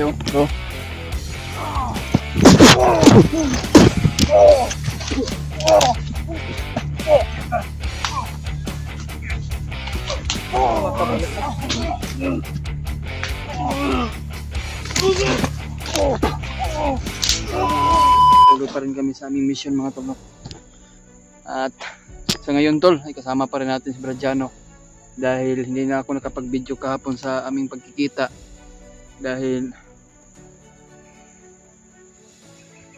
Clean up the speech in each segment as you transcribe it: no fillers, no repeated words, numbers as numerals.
yo, bro. Tuloy pa rin kami sa aming mission mga tol. At sa ngayon tol ay kasama pa rin natin si Bradiano dahil hindi na ako nakapag-video kahapon sa aming pagkikita dahil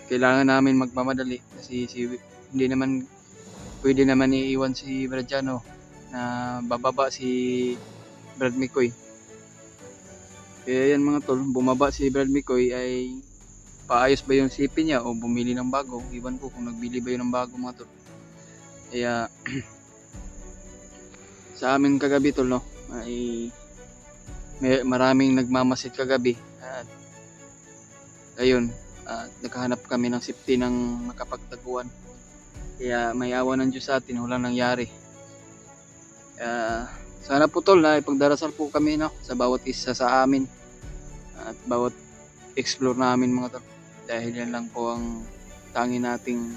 kailangan namin magmamadali kasi hindi naman pwede naman iiwan si Bradiano na bababa si Brad Mikoy. Kaya yan mga tol, bumaba si Brad Mikoy ay paayos ba yung sipi niya o bumili ng bago. Iwan ko kung nagbili ba yun ng bago mga tol. Kaya sa amin kagabi tol no, ay maraming nagmamasid kagabi at ayun, naghahanap kami ng safety ng makapagtaguan. Kaya may awa ng Diyos sa atin, walang nangyari. Sana po tol na ipagdarasal po kami no, sa bawat isa sa amin at bawat explore namin mga tol. Dahil yan lang po ang tangi nating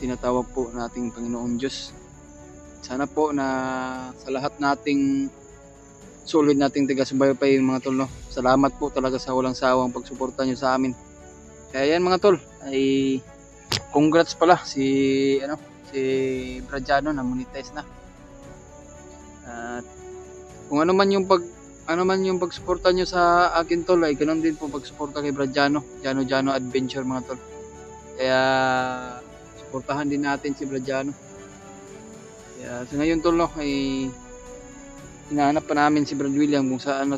tinatawag po nating Panginoon Diyos. Sana po na sa lahat nating solid nating taga-subaybay mga tol no. Salamat po talaga sa walang sawang pagsuporta nyo sa amin. Kaya yan mga tol ay congrats pala si Bradiano na monetize na. At kung ano man yung pagsuporta nyo sa akin tol ay ganoon din po pagsuporta kay Bradiano, Jano Adventure mga tol. Kaya suportahan din natin si Bradiano. Kaya sa ngayon tol no ay hinahanap pa namin si Brad William kung saan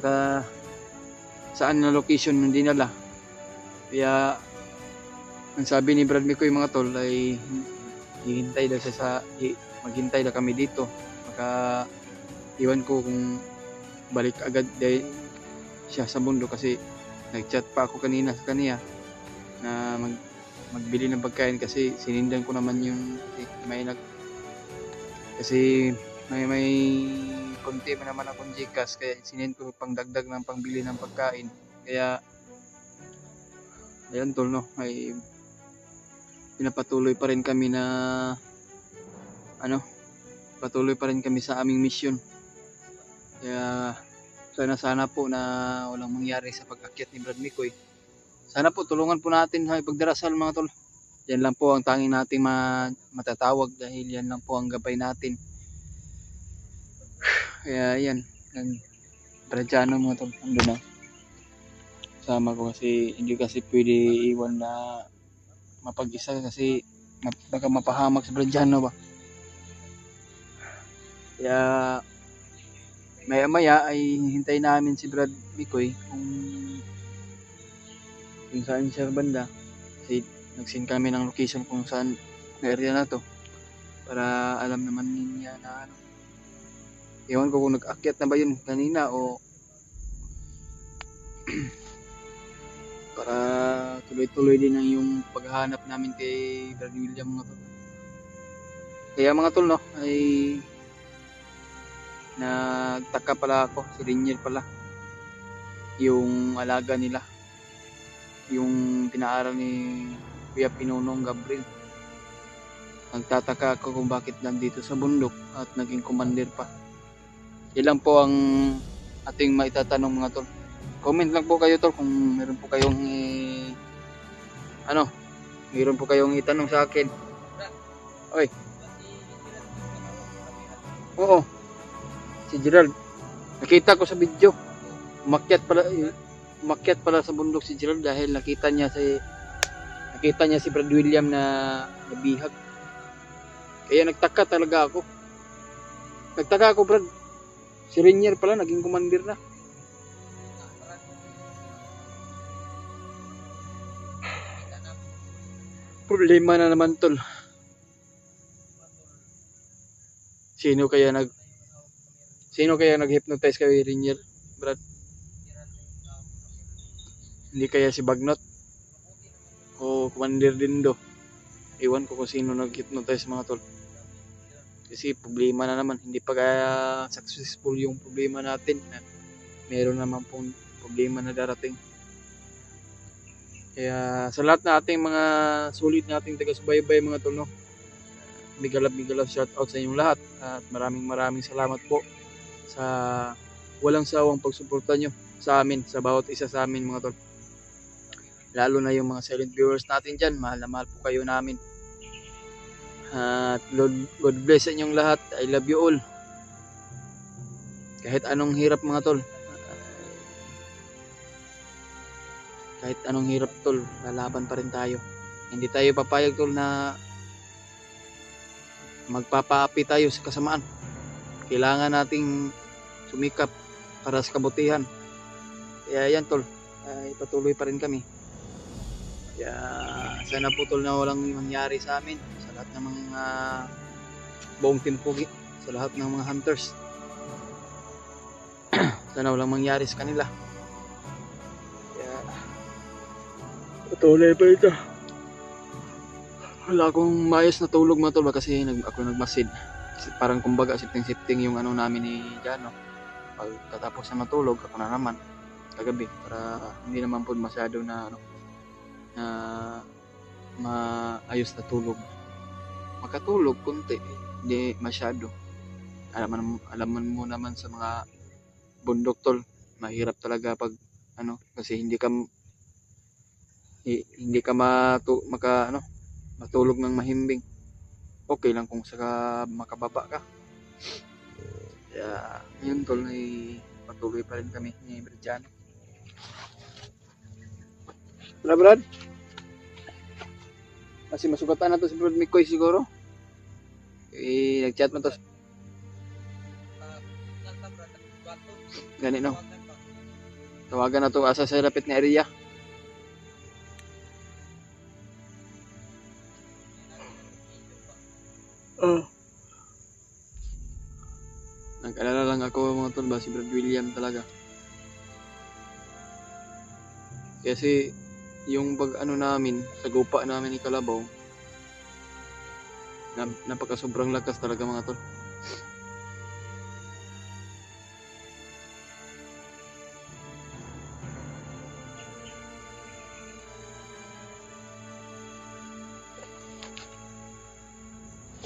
na location ng dinala. Kaya ang sabi ni Brad Mikoy mga tol ay maghintay daw kami dito. Maka iwan ko kung balik agad dahil siya sa mundo kasi nag-chat pa ako kanina sa kanya na magbili ng pagkain kasi sinindan ko naman yung kasi may konti pa naman akong Gcash kaya sinind ko pang dagdag ng pangbili ng pagkain. Kaya ayan tol no ay pinapatuloy pa rin kami na patuloy pa rin kami sa aming mission. Kaya sana po na walang mangyari sa pag-akyat ni Brad Mikoy. Sana po tulungan po natin sa pagdarasal mga tol. Yan lang po ang tanging nating matatawag dahil yan lang po ang gabay natin. Kaya yan Bradiano mga tol, andun na sama ko kasi hindi kasi pwede iwan na mapag-isa kasi baka mapahamak si Bradiano ba. Kaya maya ay hintay namin si Brad Mikoy kung saan siya banda kasi nag-send kami ng location kung saan na area na to para alam naman niya na ewan ko kung nag-akyat na ba yun kanina o para tuloy-tuloy din ang yung paghahanap namin kay Brad William mga tol. Kaya mga tol no ay nagtaka pala ako, si Rinier pala yung alaga nila, yung pinaaral ni Kuya Pinonong Gabriel. Nagtataka ako kung bakit nandito sa bundok at naging commander pa. Ilan po ang ating maitatanong mga tol. Comment lang po kayo tol kung meron po kayong meron po kayong itanong sa akin. Oy. Oo. Si Gerald. Nakita ko sa video. Umakyat pala sa bundok si Gerald dahil nakita niya si Brad William na nabihag. Kaya nagtaka talaga ako. Brad. Si Rinier pala naging commander na. Problema na naman tol. Sino kaya nag-hypnotize kay Rinier, Brad? Hindi kaya si Bagnot o Commander Dindo? Iwan ko kung sino nag-hypnotize mga tol. Kasi problema na naman, hindi pa kaya successful yung problema natin. Meron naman pong problema na darating. Kaya sa lahat na ating mga sulit nating taga-subaybay mga tol, no, big love shout out sa inyong lahat at maraming salamat po sa walang sawang pagsuporta nyo sa amin, sa bawat isa sa amin mga tol. Lalo na yung mga silent viewers natin dyan, mahal na mahal po kayo namin. At God bless sa inyong lahat. I love you all. Kahit anong hirap mga tol, kahit anong hirap tol, lalaban pa rin tayo. Hindi tayo papayag tol na magpapaapi tayo sa kasamaan. Kailangan nating sumikap para sa kabutihan. Kaya yan tol, ay patuloy pa rin kami. Kaya sana po tol na walang mangyari sa amin, sa lahat ng mga buong team Pugi, sa lahat ng mga hunters. Sana walang mangyari sa kanila. Kaya patuloy pa ito. Wala akong maayos na tulog mga tol kasi ako nagmasid. Parang kumbaga sifting yung ano namin ni Jano. Pagkatapos na matulog ako na naman kagabi para hindi naman po masyado na ano na maayos na tulog. Makatulog kunti, hindi masyado. Alaman mo naman sa mga bundok tol, mahirap talaga pag ano kasi hindi ka matulog ng mahimbing. Okay lang kung saka makababa ka. Kaya yun tol, ay patuloy pa rin kami ni Brigiano. Wala Brad? Kasi masugatan na to si Brad Mikoy siguro. Nag-chat mo to. Ganito. Tawagan na to asa sa lapit na area. Nag-alala lang ako mga tol ba si Brad William talaga. Kasi yung pag ano namin sa gupa namin ni Kalabaw, napaka sobrang lakas talaga mga tol.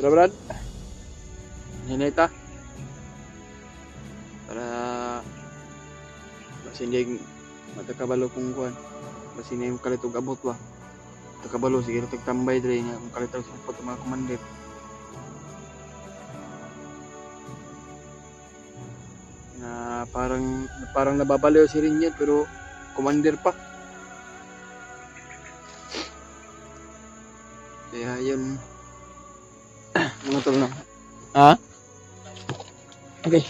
Tara Brad, hinita para masinding matakabalo kung kuhan kasi na yung kalitog abot ba takabalo sige tagtambay dre nga kung kalitog sa mga commander na parang nababaliw si Rinyan pero commander pa. Kaya yun mga tol na ha? Okay.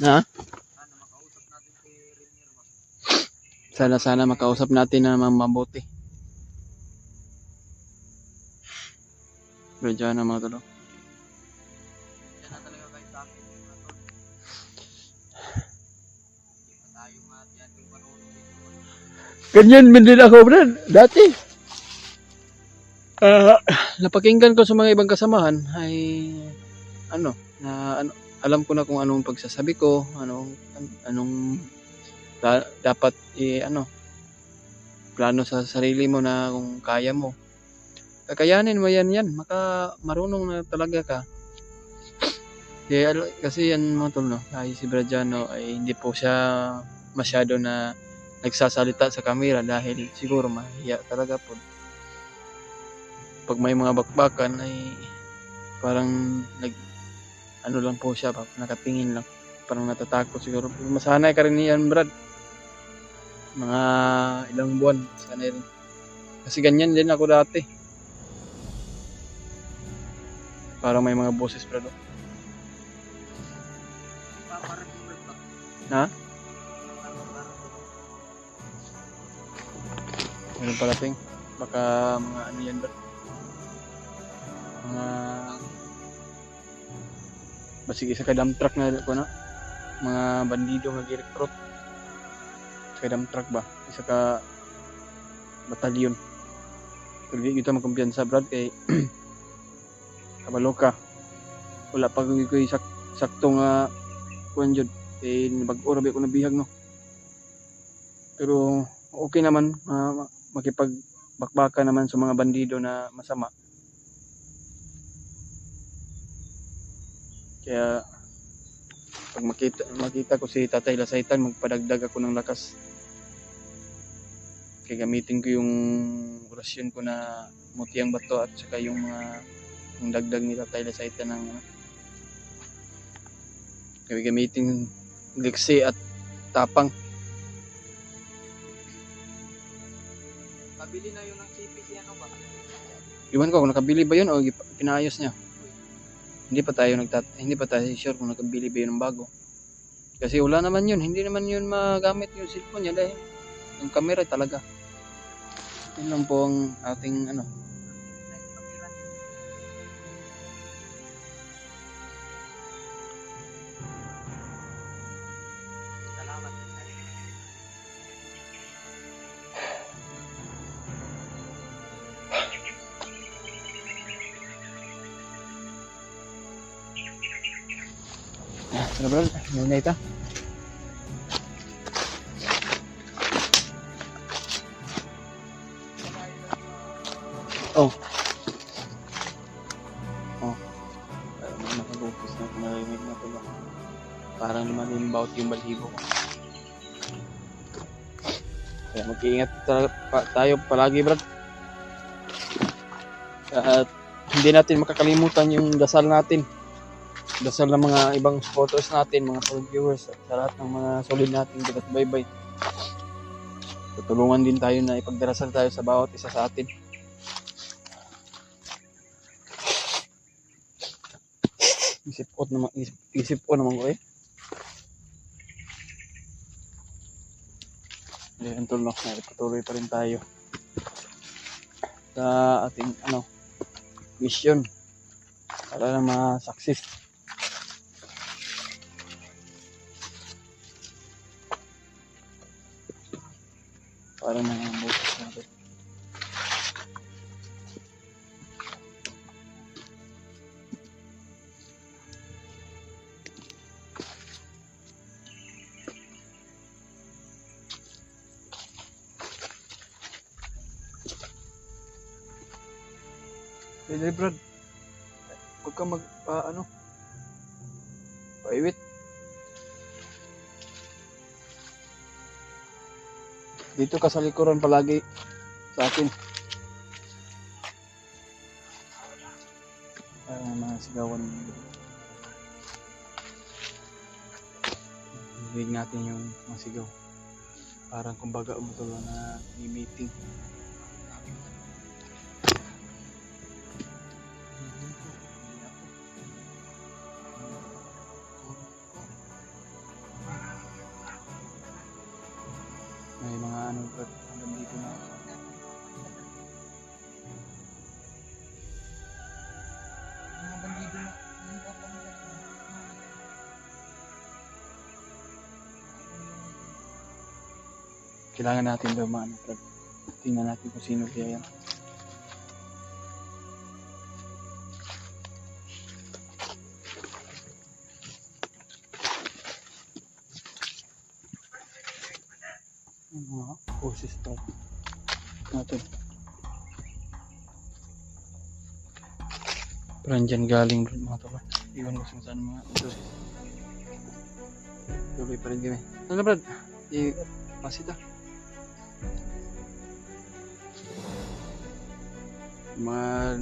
Ha? Sana makausap natin na mabuti. Pero dyan na mga tolo. Ganyan din ako Brad, dati. Napakinggan ko sa mga ibang kasamahan ay alam ko na kung anong pagsasabi ko, anong dapat plano sa sarili mo na kung kaya mo. Kakayanin mo yan, marunong na talaga ka. Kasi yan mga tol, no, ay si Brigiano ay hindi po siya masyado na nagsasalita sa camera dahil siguro mahiya talaga po. Pag may mga bakbakan ay parang lang po siya, nakatingin lang, parang natatakot siguro. Masanay ka rin yan Brad, mga ilang buwan sanay rin kasi ganyan din ako dati, parang may mga boses Brad. Ha? Ano pala ting? Baka mga ano yan Brad, mga basig isa ka dump truck na ko na mga bandido nga gi-recruit sa dump truck ba, isa ka batalyon. Pero di kita magkumpiyansa Brad kay kabalo ka, wala pa ko sakto nga kuan jud kay bag-o ra ko nabihag no. Pero okay naman, makipagbakbaka naman sa mga bandido na masama. Kaya pag makita ko si Tatay Lasaitan, magpadagdag ako ng lakas. Kaya gamitin ko yung orasyon ko na mutiang bato at saka yung dagdag ni Tatay Lasaitan ng kaya gamitin liksi at tapang. Kabili na yun ng CPC ano ba? Iwan ko kung nakabili ba yun o pinaayos niya. Hindi pa tayo sure kung nakabili ba yun ng bago. Kasi wala naman yun, hindi naman yun magamit yung cellphone niya dahil yung camera talaga. Yun lang po ang ating Salamat. Ano bro? Ano na ito? Oh. Oh. Nakagupis na kung narinig na ito ba? Parang lumalimbaut yung balhibo ko. Kaya mag-iingat tayo palagi, brad. At hindi natin makakalimutan yung dasal natin. Dasal ng mga ibang supporters natin, mga viewers at sa lahat ng mga solid natin at bye-bye. Tutulungan din tayo na ipagdarasal tayo sa bawat isa sa atin. Isip ko naman ko eh. Yan tol, no, patuloy pa rin tayo sa ating mission para na ma-success. Para mga boses natin. Hey Brad, huwag ka paiwit. Dito ka sa likuran palagi sa akin. Mga sigawan. Hilig natin yung mga sigaw. Parang kumbaga umutulo na may meeting. May mga Brad, hanggang dito na. Mga bandido na. Kailangan natin daw Brad. Tingnan natin kung sino kaya yan. Boses pa natin. Parang dyan galing Brad mga tol. Iwan ko saan mga boses. Tuloy pa rin kami. Ano Brad? Masita.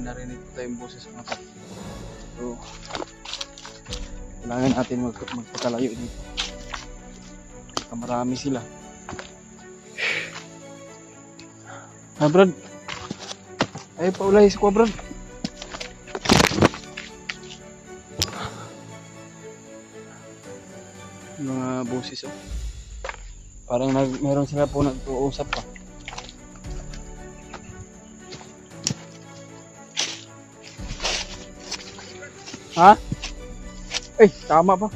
Narinig ko tayong boses mga tol. So, kailangan natin magpakalayo dito. Marami sila. Brad. Ay, paulay ko Brad. Mga boses Parang meron sila po nag-uusap pa. Ha? Eh, tama pa.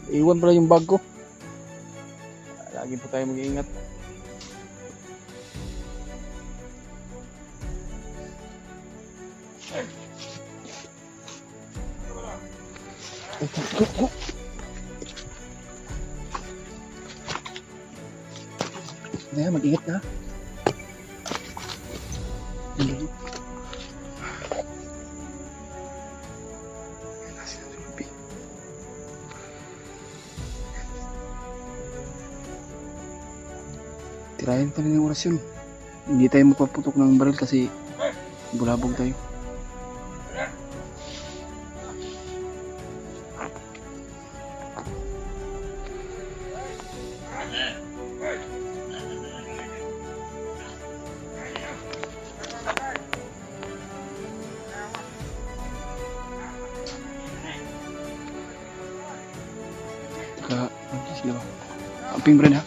Iwan pala yung bag ko. Lagi po tayo mag-iingat. Kaya mag-ingat ka. Hindi. Tirayan pa rin yung orasyon. Hindi tayo mapaputok ng baril kasi bulabog tayo. Sila ba? Amping brand ha?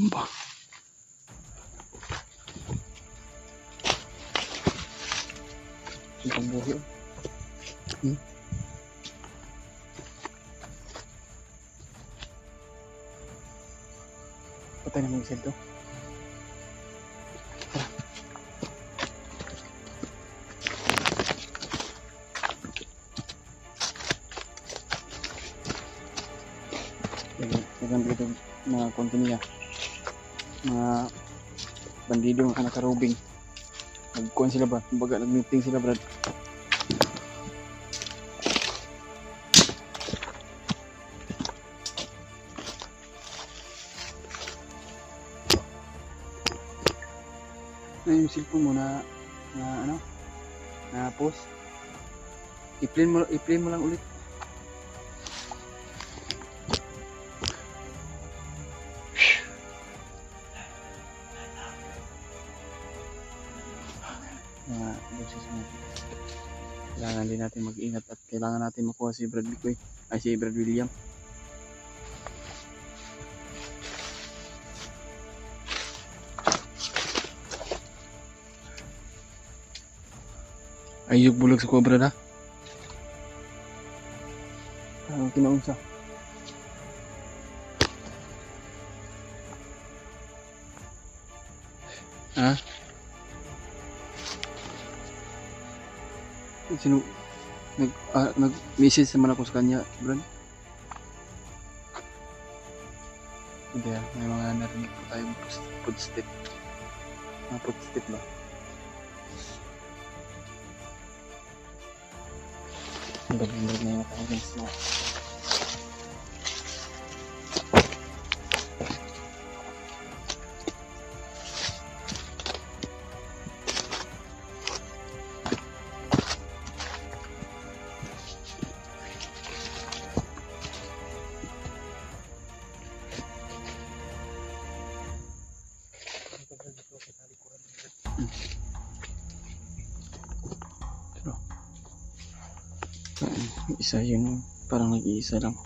Ba? Ang buhi. Patay na mo yung to. Maganda ito mga konti niya. Mga bandido nga nakarubing. Nagkuhan sila ba? Kumbaga nag-meeting sila brad. Na yung cellphone mo na ano? Na post. I-play mo lang ulit. Mga boses natin. Kailangan din natin mag-ingat at kailangan natin makuha si Brad Bicoy ay si Brad William. Ayog bulag sa kuha Brad ha? Parang kinaunsa. Ha? Sino nag-message naman ako sa kanya, Brad. Hindi may mga narinig po tayong footstep. Mga footstep ba? Balik na yung nakakagans na. Isa yun, parang nag-iisa lang.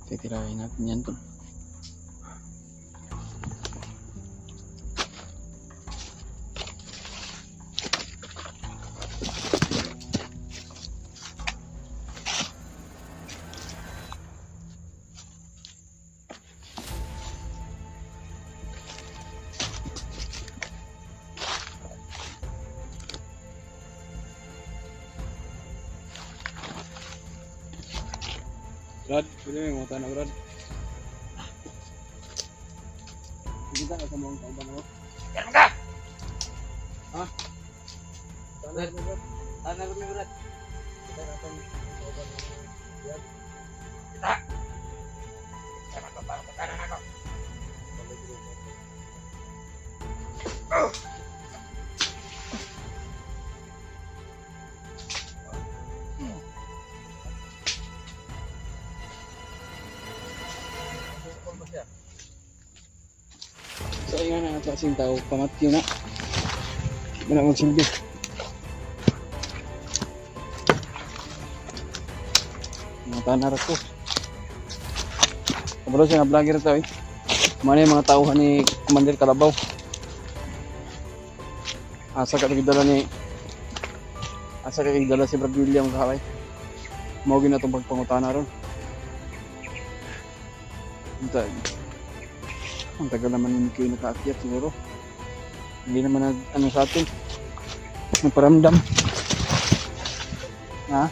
Titirahin natin yan to. Brad, pwede mo tanong Brad. Kita ka sa mga kauban mo? Yan ka! Ha? Brad, tanong ko ni Brad. Kita ka sa mga kauban mo? Yan. Kita! So ayun na ito kasing tao, pamatyo na. Hindi na magsilbi. Mga tanarat ko. Kabalo siya nga vlogger ito eh. Mana yung mga tauhan ni Commander Kalabaw. Asa ka dala si Brad William kahaway. Mawagin na itong pagpangutana ron. Ang tagal naman yung kayo nakaakyat siguro. Hindi naman ano sa atin. Nagparamdam. Ha?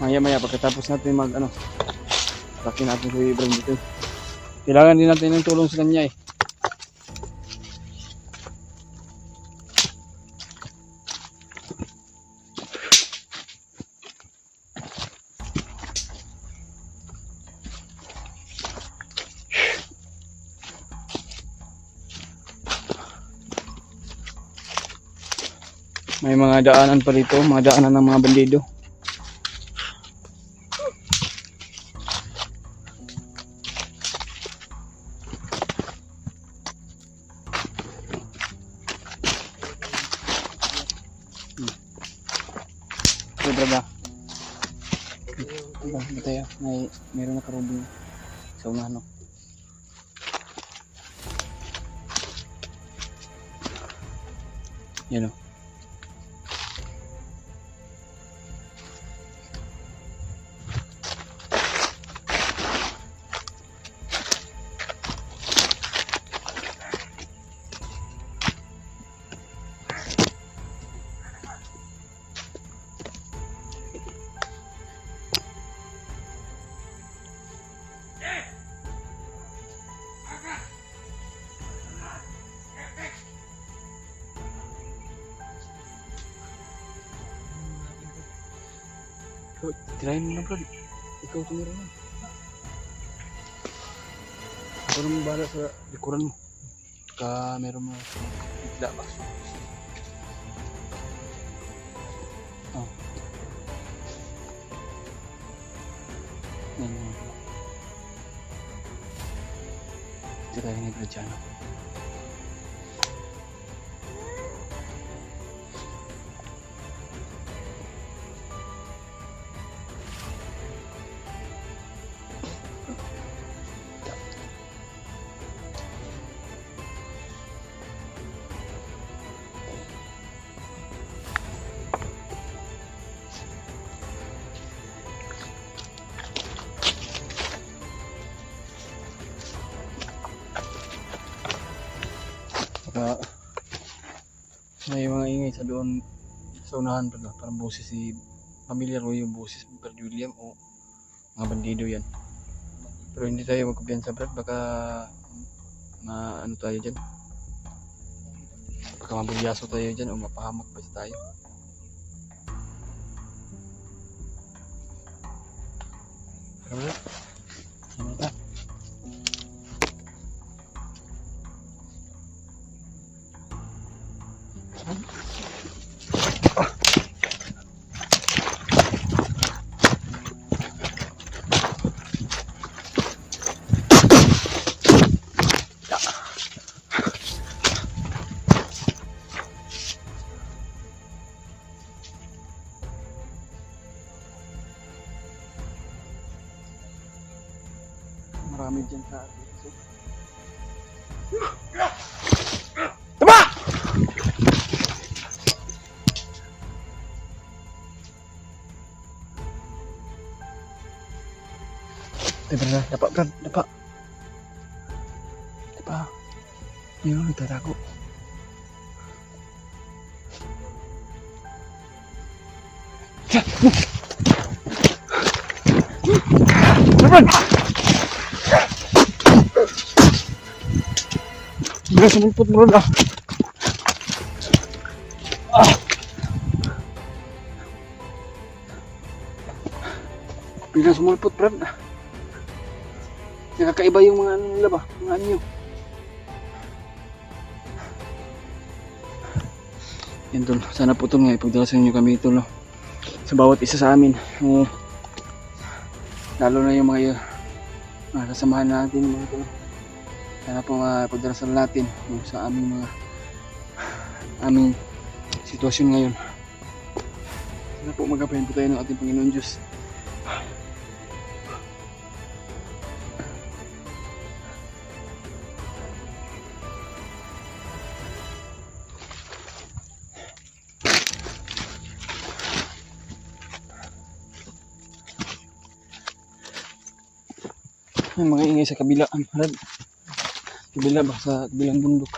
Maya pagkatapos natin mag ano. Taki natin si Ibrahim dito. Kailangan din natin ng tulong sa kanya eh. May mga daanan pa dito, mga daanan ng mga bandido. Sobra ba? Ba tayo? Mayroon na karubing sa unahan no? Yan o. Tirahin mo na bro. Ikaw tumira mo. Ikaw naman bahala sa likuran mo. Ka meron mo itla ba? Oh. Tirahin ni Bradiano. May mga ingay sa doon sa unahan pa ba? Parang boses si familiar mo yung boses ni Brad William o mga bandido yan. Pero hindi tayo magkumpiyansa Brad, baka ano tayo dyan, baka mabulyaso tayo dyan o mapahamak pa tayo. Ano ba? Ano ba? Marami dyan sa atin. Tama! Brad, dapat Brad, dapat. Dapat. Yun, nagtatago. Brad! Bilang sumulpot Brad ah. Bilang sumulpot Brad ah. Nakakaiba yung mga ano nila ba? Mga anyo. Yan tol. Sana po tol nga ipagdalasan nyo kami tol. No? Sa bawat isa sa amin. Lalo na yung mga kasamahan natin mga tol. Sana po pagdarasan natin sa aming sitwasyon ngayon. Sana po magapahin po tayo ng ating Panginoon Diyos. Yung mga ingay sa kabila, harad. Kabila ba sa kabilang bundok.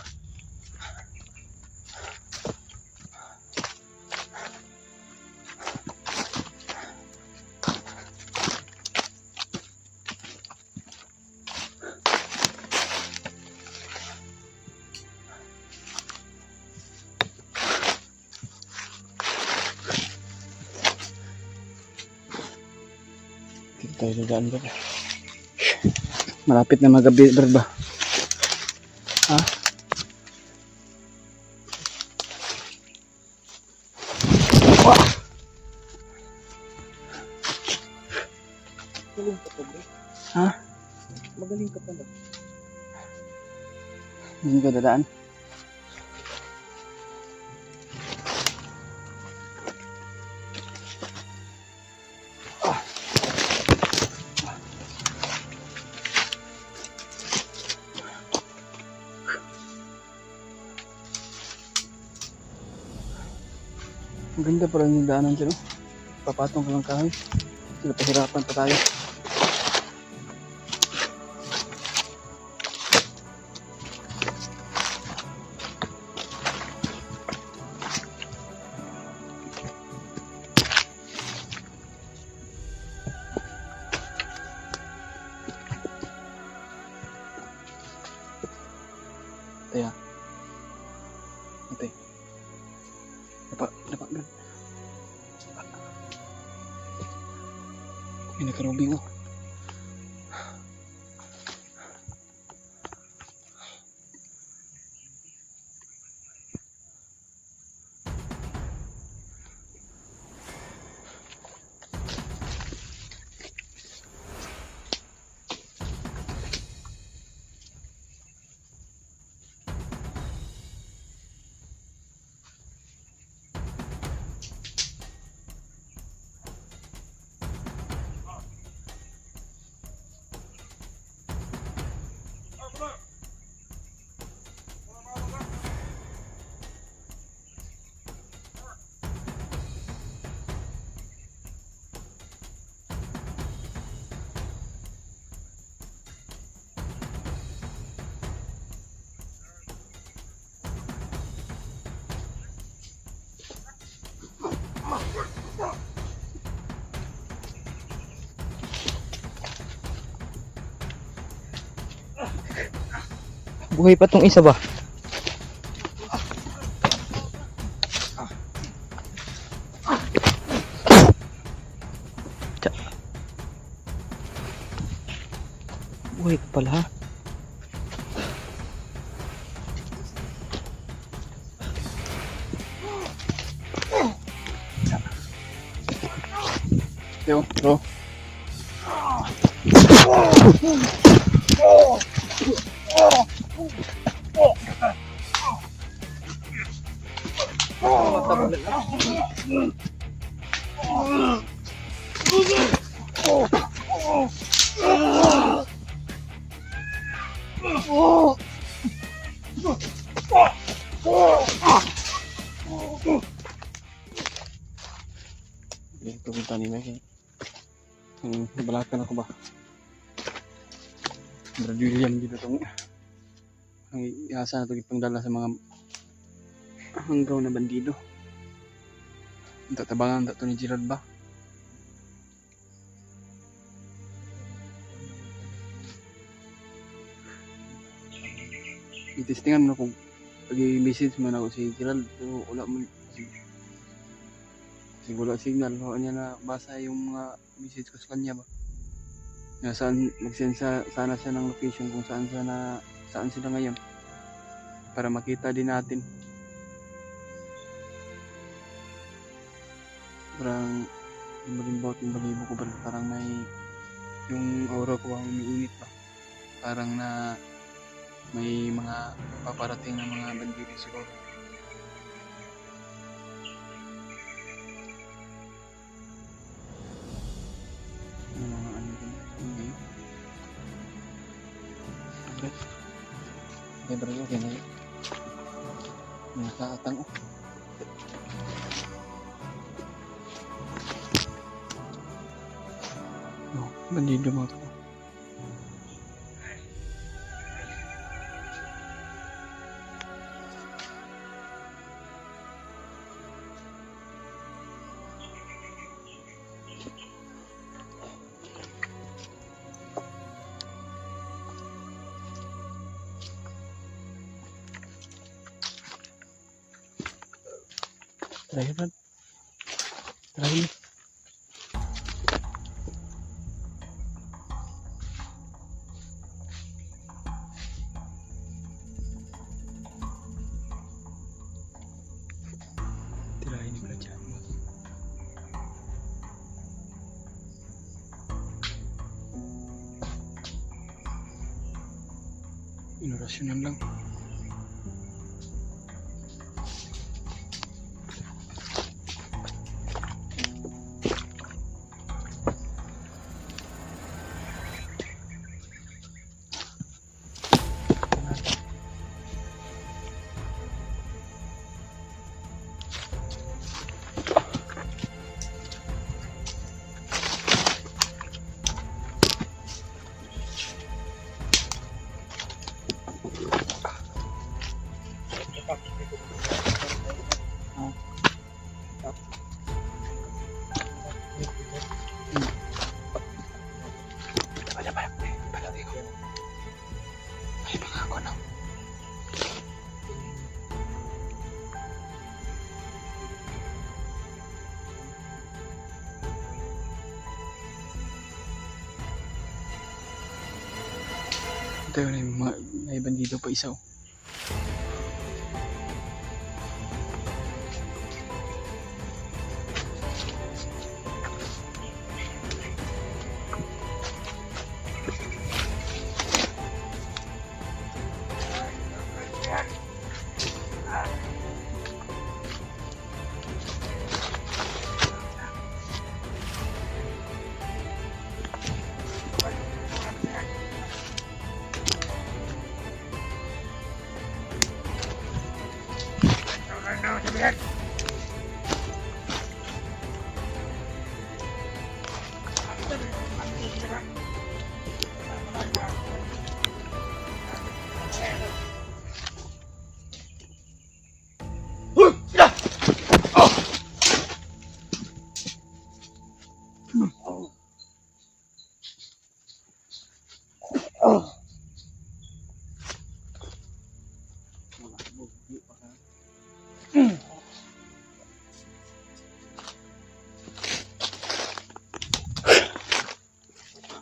Dito tayo dadaan ba? Malapit na magabi ba? Ha? Magaling ka pa, bro. Ha? Magaling ka pa, bro. Hindi ka dadaan? Ang ganda pala yung daanan dyan, no? Papatong ka lang kahoy. Sila pahirapan pa tayo. Taya. Ate. Dapat. May nakarubing oh. Buhay pa tong isa ba? Buhay pa pala ha? Yo, bro. Ito punta ni Mike. Nabalakan ako ba? Brad William dito itong ang iasa na ito ipangdala sa mga hanggaw na bandido. Ang tatabangan ito ni Gerald ba? Itestingan mo kung pag-i-message mo na ako si Gerald pero wala mo kasi wala signal. Wala niya na basa yung mga message ko sa kanya ba? Mag-send sana siya ng location kung saan sila ngayon para makita din natin. Parang malimbaw yung balibo ko, parang may yung aura ko ang umiinit pa. Parang na may mga paparating na mga bandito siguro. Yung mga ano din. Okay. Okay bro, okay na yun. Nakakatang oh. Oh, bandido mo ito. Try Brad. Try. Tirahin ni Brad yan. Inorasyonan lang. Tayo na yung mga may bandido pa isa oh.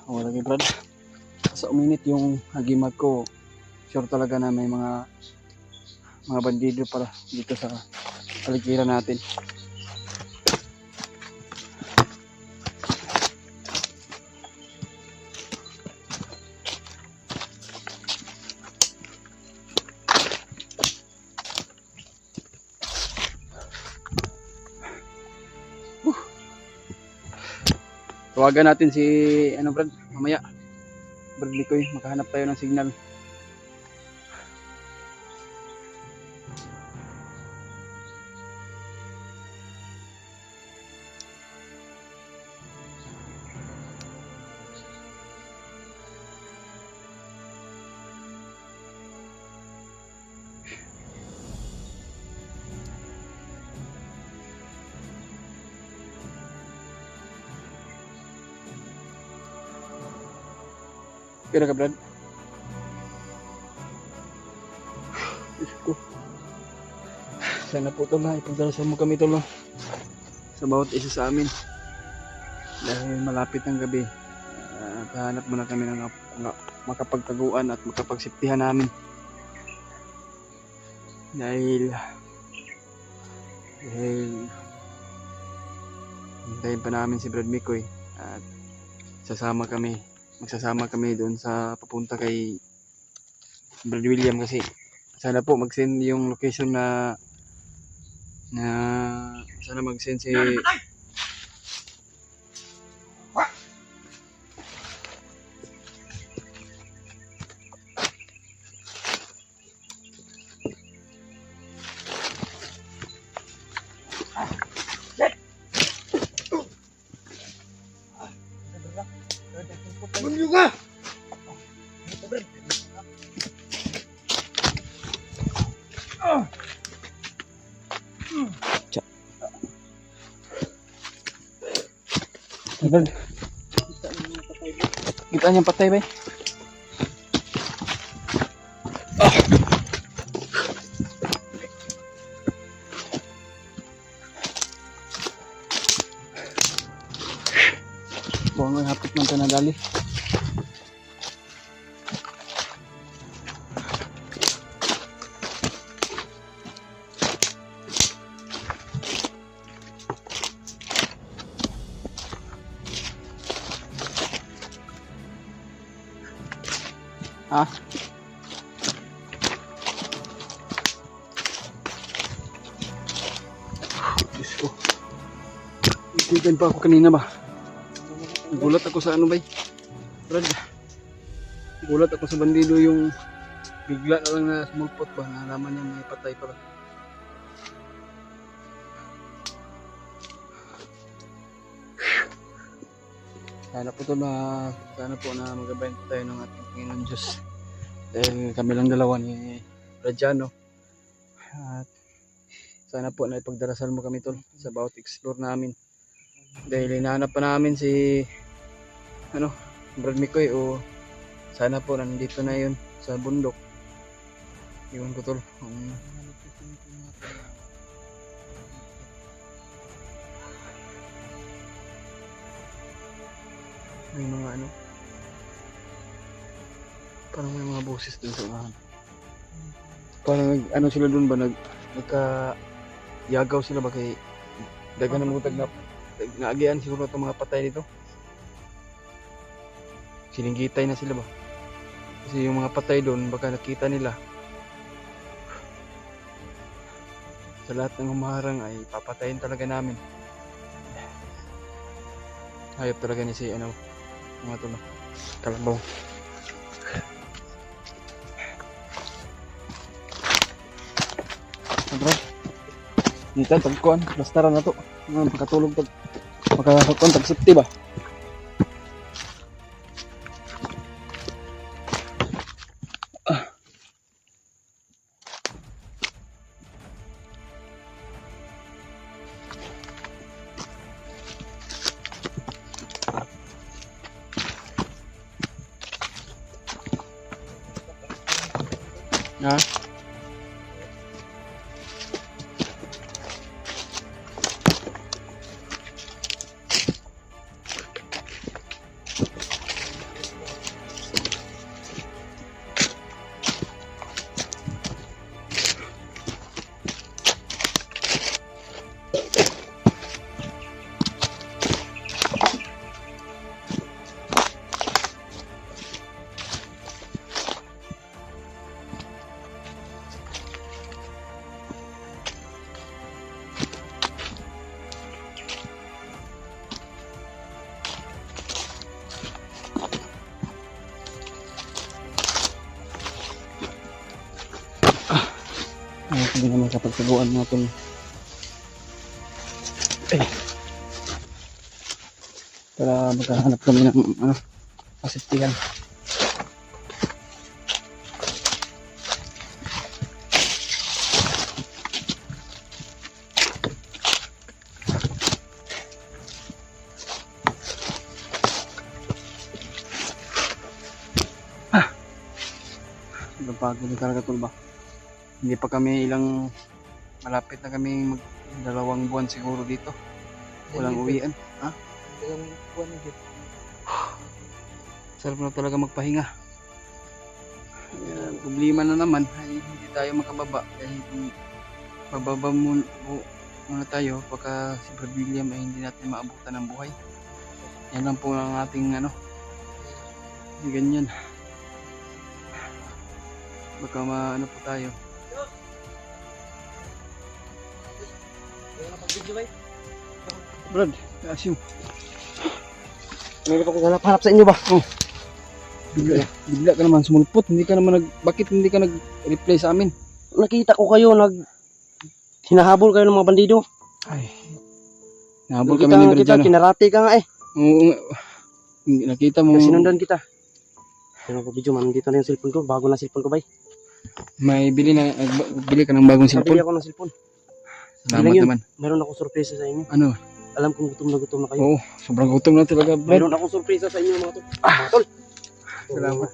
Wala kay Brad. Sa uminit yung hagimat ko, sure talaga na may mga bandido para dito sa aligiran natin. Tawagan natin si Brad, mamaya. Brad Likoy, makahanap tayo ng signal. Kira ka Brad? Diyos ko. Sana po tol ha, ipagdarasal mo kami tol sa bawat isa sa amin. Dahil malapit ng gabi. Hanap muna kami ng makapagtaguan at makapagsiptihan namin. Dahil hintayin pa namin si Brad Mikoy at magsasama kami doon sa papunta kay Brad William, kasi sana po mag-send yung location na sana mag-send si Bunyo ka! Brad, kita niyang patay ba? Buang ang hapit man ito na dali. Ah. Diyos ko. Ikigan pa ako kanina ba? Gulat ako sa ano ba? Brad. Gulat ako sa bandido yung bigla na lang na sumulpot ba? Nalaman niya may patay pala. Sana po na magabayan tayo ng ating Panginoon Diyos. Dahil kami lang dalawa ni Rajano. At sana po na ipagdarasal mo kami tol sa bawat explore namin. Dahil hinahanap pa namin si Brad Mikoy, o sana po nandito na yun sa bundok. Iwan ko tol. May mga parang may mga boses dun sa unahan. Parang sila dun ba, nagka-yagaw sila ba kay dagan na mutag na naagian siguro itong mga patay dito. Siningitay na sila ba? Kasi yung mga patay doon baka nakita nila. Sa lahat ng humaharang ay papatayin talaga namin. Hayop talaga ni si mga to na kalabaw. Bro, dito tagkuan, plastaran na to. Makatulog tag makakakuan tag safety ba? Ha? Hindi naman kapagtaguan natin. Para maghahanap kami ng pasiptihan. Napagod talaga tol ba? Hindi pa kami malapit na kami mag 2 buwan siguro dito. Walang uwian. Ha? Ilang buwan na dito. Sarap na talaga magpahinga. Problema na naman ay hindi tayo makababa dahil kung bababa muna tayo baka si Brad William ay hindi natin maabutan ng buhay. Yan lang po ang ating hindi ganyan. Baka maano po tayo. Brad, asim. Meron ako hanap sa inyo ba? Oh. Bigla ka naman sumulpot, bakit hindi ka nag-reply sa amin? Nakita ko kayo, hinahabol kayo ng mga bandido. Ay. Nahabol kami ni Brad. Kinarate ka nga eh. Oo, nakita mo. Sinundan kita. Pero ko video man, dito na yung cellphone ko, bago na cellphone ko bay. May bili ka ng bagong Bili cellphone. ako ng cellphone. Salamat yun. naman. Meron akong sorpresa sa inyo. Ano? Alam kong gutom na kayo. Oo, sobrang gutom na talaga, Brad. Meron akong sorpresa sa inyo mga tol. Mga tol. Salamat.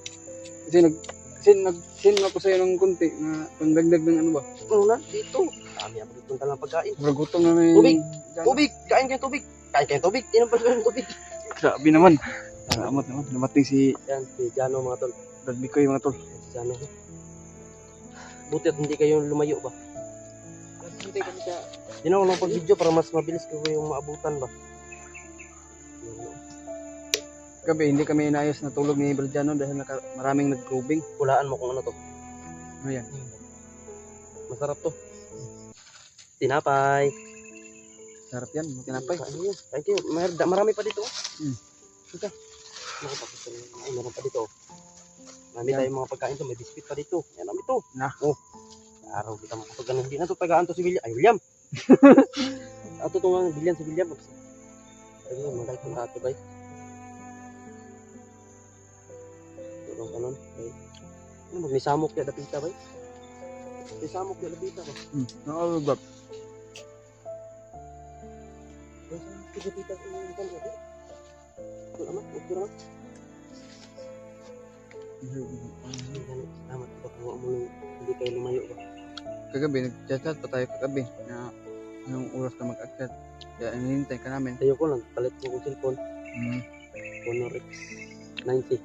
Send ako sa iyo ng konti na pangdagdag ng ano ba? Una, dito. Kami ang gutom talang pagkain. Sobrang gutom na may... Tubig! Tubig! Kain kayo tubig! Kain kayo tubig! Inom pa kayo ng tubig! Grabe naman. Salamat naman. Dumating si Yan, si Jano mga tol. Brad Bicoy mga tol. Si Jano. Buti at hindi kayo lumayo ba? Hintay kami sa... Hindi na ako ng pag-video para mas mabilis ko yung maabutan ba? Gabi, hindi kami inayos na tulog ni Bradiano dahil maraming nag-grooving. Hulaan mo kung ano to. Ano yan? Masarap to. Tinapay. Sarap yan, tinapay. Ano yun? Thank you. Marami pa dito. Ika. Ay, meron pa dito. Marami tayong mga pagkain to. May biscuit pa dito. Yan, marami to. Na. Oh. Araw kita makapagano. Hindi na to tagaan to si William. Ay, William. Ato to nga, William si William. Ayun, magay ko na ato bay. Tulong kanon. Ano, may samok ya dapita bay? May samok ya dapita ba? Nakalugap. May dapita ko yung kan ba? Ito amat, ito amat. Salamat po kung hindi kayo lumayo ba? Kagabi, nag-chat pa tayo kagabi na anong oras ka mag-achat. Kaya hinihintay ka namin. Ayoko, nagpalit ko kong cellphone. Honor X 90.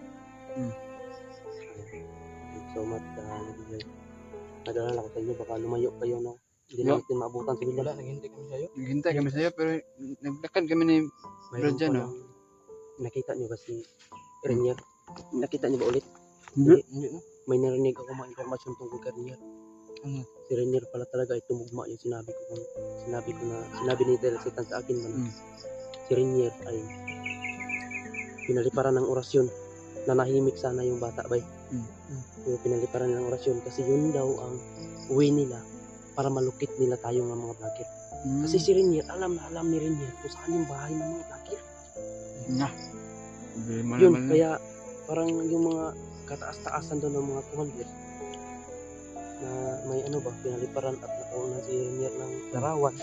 So much nagbigay. Nag-alala ko sa inyo, baka lumayo kayo no. Hindi No. natin maabutan si William. Naghintay kami sa'yo. Naghintay kami sa'yo pero nagdakad kami ni Mayroon Brad, ko no? lang- Nakita niyo ba si Renier? Nakita niyo ba ulit? Hindi. May narinig ako mga informasyon tungkol kay Renier. Ano? Si Renier pala talaga ay tumugma yung sinabi sinabi ni Delasitan sa akin man. Si Renier ay pinaliparan ng orasyon na nahimik sana yung bata bay. Pero pinaliparan ng orasyon kasi yun daw ang way nila para malukit nila tayo ng mga vlogger. Kasi si Renier, alam ni Renier kung saan yung bahay ng mga vlogger. Yun, kaya parang yung mga kataas-taasan doon ng mga commander na may ano ba, pinaliparan at nakuha si Renier ng larawan.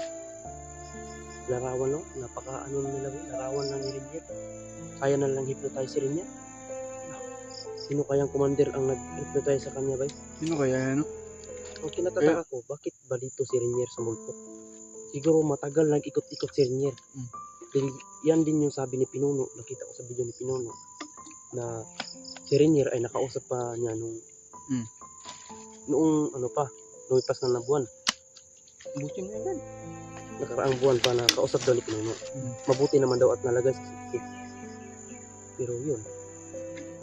Larawan no? Napaka ano nila ba? Larawan lang ni Renier. Kaya na lang hypnotize si Renier. Sino kayang commander ang nag-hypnotize sa kanya ba? Sino kaya ano? Ang kinatataka ko, bakit ba dito si Renier sa multo? Siguro matagal nag-ikot-ikot si Renier. Yan din yung sabi ni Pinuno, nakita ko sa video ni Pinuno na si Renier ay nakausap pa niya noong ano pa, lumipas na buwan. Buti mo yan. Nakaraang buwan pa na kausap daw ni Pinuno. Mabuti naman daw at nalagay sa sisig. Pero yun,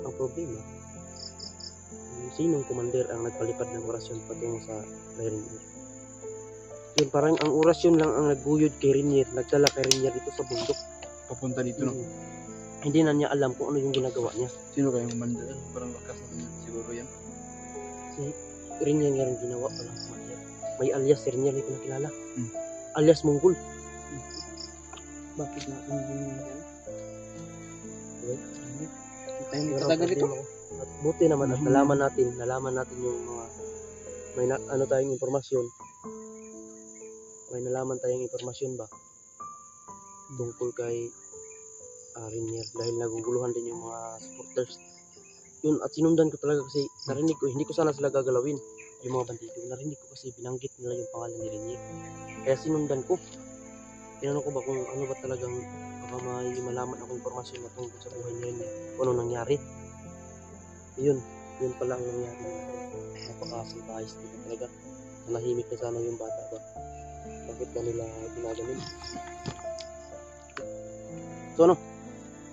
ang problema, sinong commander ang nagpalipad ng orasyon patungo sa kay Renier? Yun, parang ang orasyon lang ang nagguyod kay Renier, nagdala kay Renier dito sa bundok. Papunta dito, no? Hindi na niya alam kung ano yung ginagawa niya. Sino kaya yung mandal? Parang lakas na siguro yan. Si Renier nga rin ginawa pa lang commander. May alias si Renier, hindi ko nakilala. Alias Mongol. Bakit na yung yan? Tayo katagal ito. At buti naman at nalaman natin yung mga may ano tayong impormasyon. May nalaman tayong impormasyon ba tungkol kay Renier dahil naguguluhan din yung mga supporters. Yun, at sinundan ko talaga kasi narinig ko, hindi ko sana sila gagalawin yung mga bandido. Narinig ko kasi binanggit nila yung pangalan ni Renier. Kaya sinundan ko. Tinanong ko ba kung ano ba talagang baka may malaman akong impormasyon na tungkol sa buhay ni Renier, kung ano nangyari. Yun pala ang nangyari. Napaka-surprise dito talaga. Nahimik na sana yung bata ba? Bakit ba nila ginagamin? So ano?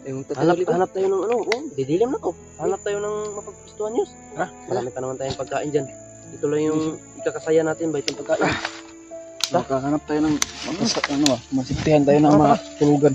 Yung Hanap tayo ng ano, didilim na to. Hanap tayo ng mapaggustuhan news. Marami pa naman tayong pagkain dyan. Ito lang yung ikakasaya natin ba itong pagkain. Makahanap tayo ng masiptihan tayo ng mga tulugan.